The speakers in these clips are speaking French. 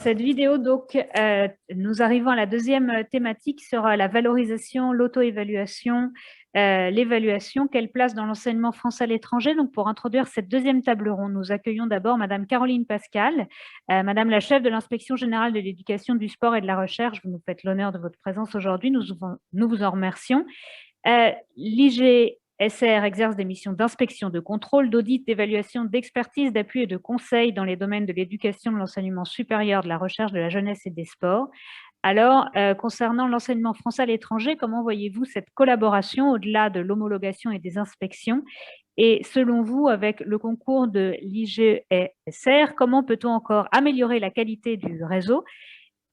cette vidéo, donc, nous arrivons à la deuxième thématique sur la valorisation, l'auto-évaluation, l'évaluation, quelle place dans l'enseignement français à l'étranger. Donc, pour introduire cette deuxième table ronde, nous accueillons d'abord Madame Caroline Pascal, Madame la chef de l'Inspection générale de l'éducation, du sport et de la recherche. Vous nous faites l'honneur de votre présence aujourd'hui, nous vous en remercions. L'IGSR exerce des missions d'inspection, de contrôle, d'audit, d'évaluation, d'expertise, d'appui et de conseil dans les domaines de l'éducation, de l'enseignement supérieur, de la recherche, de la jeunesse et des sports. Alors, concernant l'enseignement français à l'étranger, comment voyez-vous cette collaboration au-delà de l'homologation et des inspections? Et selon vous, avec le concours de l'IGSR, comment peut-on encore améliorer la qualité du réseau?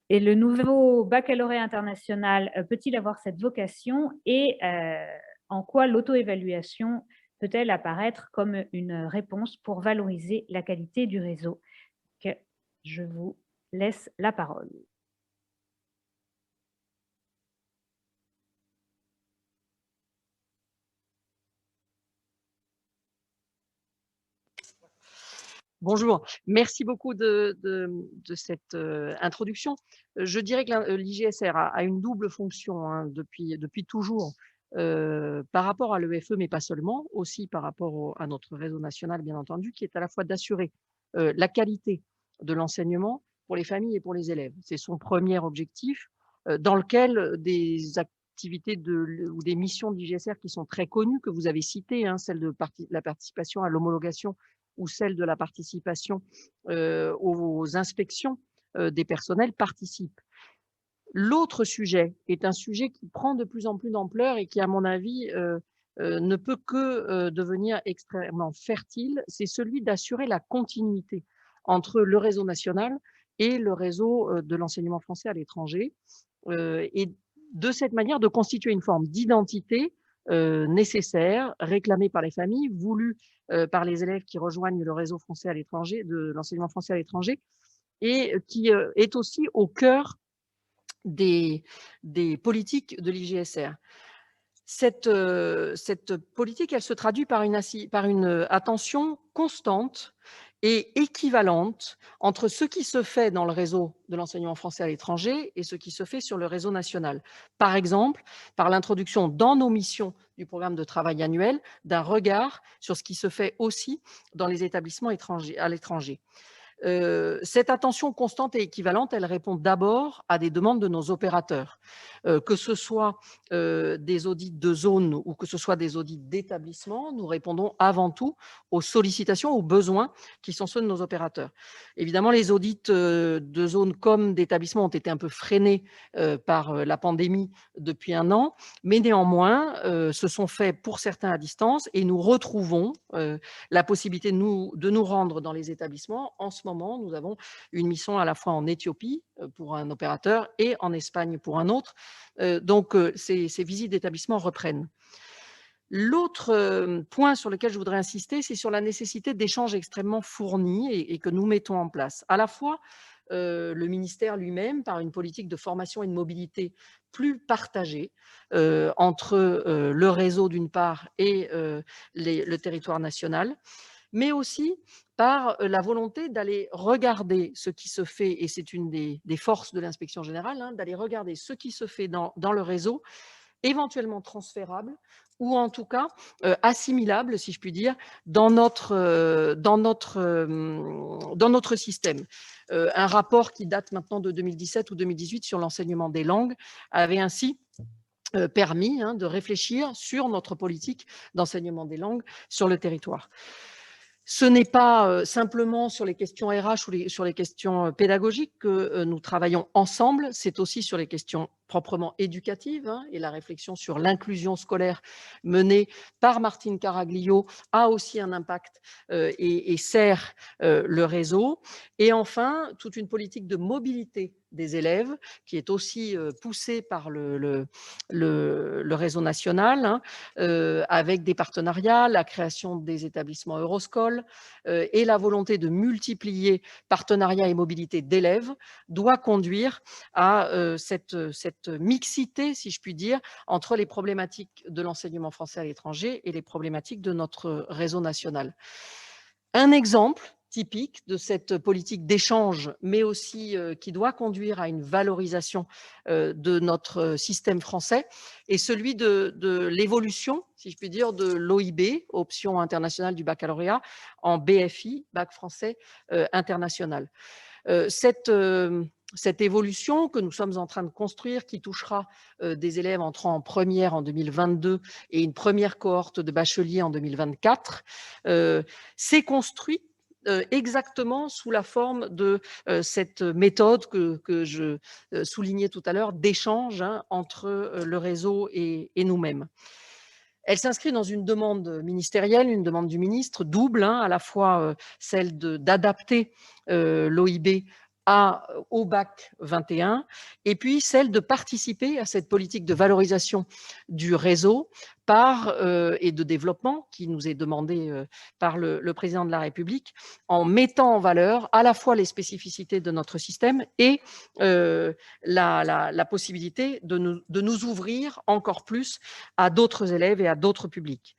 Et le nouveau baccalauréat international peut-il avoir cette vocation? Et en quoi l'auto-évaluation peut-elle apparaître comme une réponse pour valoriser la qualité du réseau? Je vous laisse la parole. Bonjour, merci beaucoup de cette introduction. Je dirais que l'IGSR a une double fonction hein, depuis toujours par rapport à l'EFE, mais pas seulement, aussi par rapport à notre réseau national, bien entendu, qui est à la fois d'assurer la qualité de l'enseignement pour les familles et pour les élèves. C'est son premier objectif, dans lequel des activités ou des missions de l'IGSR qui sont très connues, que vous avez citées, hein, celle de la participation à l'homologation ou celle de la participation aux inspections des personnels participent. L'autre sujet est un sujet qui prend de plus en plus d'ampleur et qui, à mon avis, ne peut que devenir extrêmement fertile, c'est celui d'assurer la continuité entre le réseau national et le réseau de l'enseignement français à l'étranger, et de cette manière de constituer une forme d'identité nécessaire, réclamée par les familles, voulue par les élèves qui rejoignent le réseau français à l'étranger, de l'enseignement français à l'étranger, et qui est aussi au cœur des politiques de l'IGSR. Cette politique, elle se traduit par une attention constante et équivalente entre ce qui se fait dans le réseau de l'enseignement français à l'étranger et ce qui se fait sur le réseau national. Par exemple, par l'introduction dans nos missions du programme de travail annuel d'un regard sur ce qui se fait aussi dans les établissements à l'étranger. Cette attention constante et équivalente, elle répond d'abord à des demandes de nos opérateurs, que ce soit des audits de zone ou que ce soit des audits d'établissement. Nous répondons avant tout aux sollicitations, aux besoins qui sont ceux de nos opérateurs. Évidemment, les audits de zone comme d'établissement ont été un peu freinés par la pandémie depuis un an, mais néanmoins, se sont faits pour certains à distance et nous retrouvons la possibilité de nous rendre dans les établissements. En ce moment, nous avons une mission à la fois en Éthiopie pour un opérateur et en Espagne pour un autre. Donc, ces visites d'établissement reprennent. L'autre point sur lequel je voudrais insister, c'est sur la nécessité d'échanges extrêmement fournis et que nous mettons en place. À la fois, le ministère lui-même, par une politique de formation et de mobilité plus partagée entre le réseau d'une part et le territoire national, mais aussi par la volonté d'aller regarder ce qui se fait, et c'est une des forces de l'inspection générale, hein, d'aller regarder ce qui se fait dans le réseau, éventuellement transférable ou en tout cas assimilable, si je puis dire, dans notre système. Un rapport qui date maintenant de 2017 ou 2018 sur l'enseignement des langues avait ainsi permis de réfléchir sur notre politique d'enseignement des langues sur le territoire. Ce n'est pas simplement sur les questions RH ou sur les questions pédagogiques que nous travaillons ensemble, c'est aussi sur les questions proprement éducatives, et la réflexion sur l'inclusion scolaire menée par Martine Caraglio a aussi un impact et sert le réseau. Et enfin, toute une politique de mobilité des élèves qui est aussi poussée par le réseau national, avec des partenariats, la création des établissements Euroscol et la volonté de multiplier partenariats et mobilité d'élèves doit conduire à cette mixité, si je puis dire, entre les problématiques de l'enseignement français à l'étranger et les problématiques de notre réseau national. Un exemple typique de cette politique d'échange, mais aussi qui doit conduire à une valorisation de notre système français, est celui de l'évolution, si je puis dire, de l'OIB, option internationale du baccalauréat, en BFI, bac français international. Cette évolution que nous sommes en train de construire, qui touchera des élèves entrant en première en 2022 et une première cohorte de bacheliers en 2024, s'est construite exactement sous la forme de cette méthode que je soulignais tout à l'heure d'échange entre le réseau et nous-mêmes. Elle s'inscrit dans une demande ministérielle, une demande du ministre, double, à la fois celle d'adapter l'OIB au bac 21 et puis celle de participer à cette politique de valorisation du réseau et de développement qui nous est demandée par le président de la République, en mettant en valeur à la fois les spécificités de notre système et la possibilité de nous ouvrir encore plus à d'autres élèves et à d'autres publics.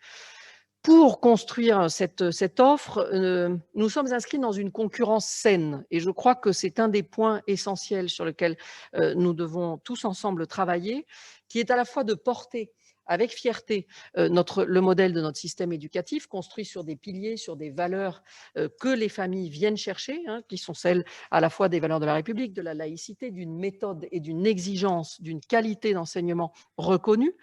Pour construire cette offre, nous sommes inscrits dans une concurrence saine et je crois que c'est un des points essentiels sur lesquels nous devons tous ensemble travailler, qui est à la fois de porter avec fierté le modèle de notre système éducatif, construit sur des piliers, sur des valeurs que les familles viennent chercher, qui sont celles à la fois des valeurs de la République, de la laïcité, d'une méthode et d'une exigence, d'une qualité d'enseignement reconnue.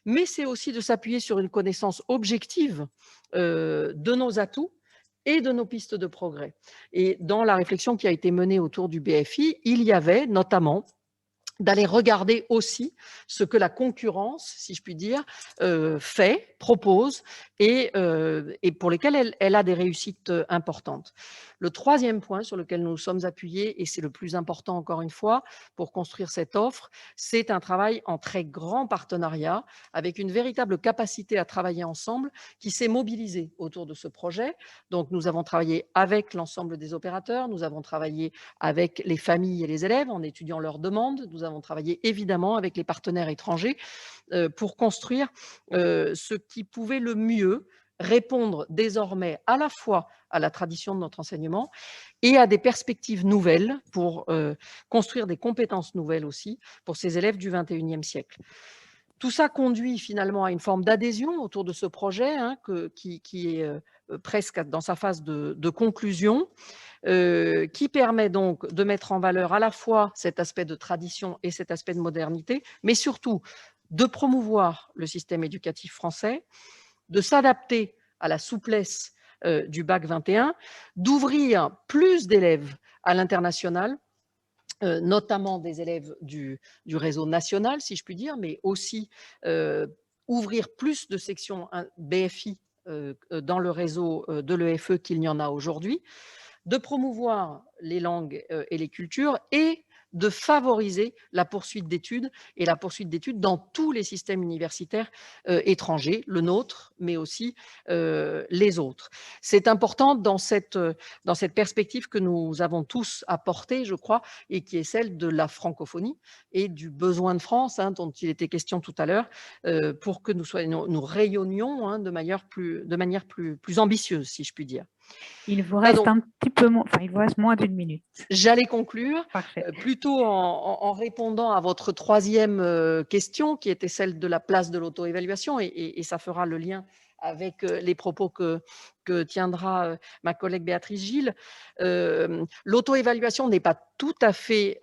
Mais c'est aussi de s'appuyer sur une connaissance objective de nos atouts et de nos pistes de progrès. Et dans la réflexion qui a été menée autour du BFI, il y avait notamment d'aller regarder aussi ce que la concurrence, si je puis dire, fait, propose et pour lesquelles elle a des réussites importantes. Le troisième point sur lequel nous nous sommes appuyés, et c'est le plus important encore une fois pour construire cette offre, c'est un travail en très grand partenariat avec une véritable capacité à travailler ensemble qui s'est mobilisée autour de ce projet. Donc nous avons travaillé avec l'ensemble des opérateurs, nous avons travaillé avec les familles et les élèves en étudiant leurs demandes, nous avons travaillé évidemment avec les partenaires étrangers pour construire ce qui pouvait le mieux répondre désormais à la fois à la tradition de notre enseignement et à des perspectives nouvelles pour construire des compétences nouvelles aussi pour ces élèves du XXIe siècle. Tout ça conduit finalement à une forme d'adhésion autour de ce projet qui est presque dans sa phase de conclusion, qui permet donc de mettre en valeur à la fois cet aspect de tradition et cet aspect de modernité, mais surtout de promouvoir le système éducatif français, de s'adapter à la souplesse du bac 21, d'ouvrir plus d'élèves à l'international, notamment des élèves du réseau national, si je puis dire, mais aussi ouvrir plus de sections BFI dans le réseau de l'EFE qu'il n'y en a aujourd'hui, de promouvoir les langues et les cultures et de favoriser la poursuite d'études et la poursuite d'études dans tous les systèmes universitaires étrangers, le nôtre, mais aussi les autres. C'est important dans cette perspective que nous avons tous apportée, je crois, et qui est celle de la francophonie et du besoin de France, dont il était question tout à l'heure, pour que nous rayonnions de manière plus ambitieuse, si je puis dire. Il vous reste un petit peu moins, il vous reste moins d'une minute. J'allais conclure plutôt en répondant à votre troisième question, qui était celle de la place de l'auto-évaluation, et ça fera le lien avec les propos que tiendra ma collègue Béatrice Gilles. L'auto-évaluation n'est pas tout à fait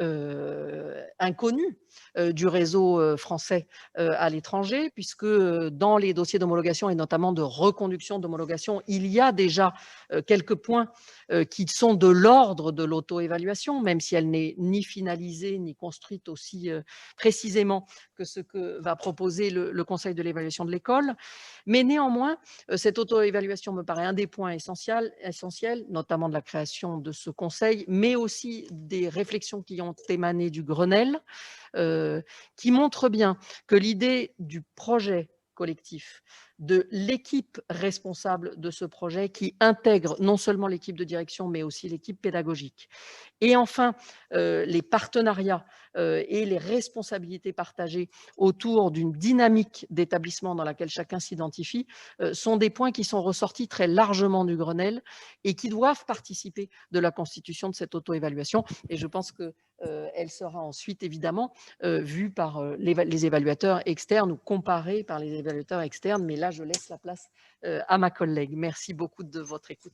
inconnue du réseau français à l'étranger, puisque dans les dossiers d'homologation et notamment de reconduction d'homologation, il y a déjà quelques points qui sont de l'ordre de l'auto-évaluation, même si elle n'est ni finalisée ni construite aussi précisément que ce que va proposer le Conseil de l'évaluation de l'école. Mais néanmoins, cette auto-évaluation me paraît un des points essentiels, notamment de la création de ce conseil, mais aussi des réflexions qui ont émané du Grenelle, qui montrent bien que l'idée du projet collectif de l'équipe responsable de ce projet qui intègre non seulement l'équipe de direction, mais aussi l'équipe pédagogique. Et enfin, les partenariats et les responsabilités partagées autour d'une dynamique d'établissement dans laquelle chacun s'identifie sont des points qui sont ressortis très largement du Grenelle et qui doivent participer de la constitution de cette auto-évaluation. Et je pense qu'elle sera ensuite évidemment vue par les évaluateurs externes ou comparée par les évaluateurs externes. Mais là, je laisse la place à ma collègue. Merci beaucoup de votre écoute.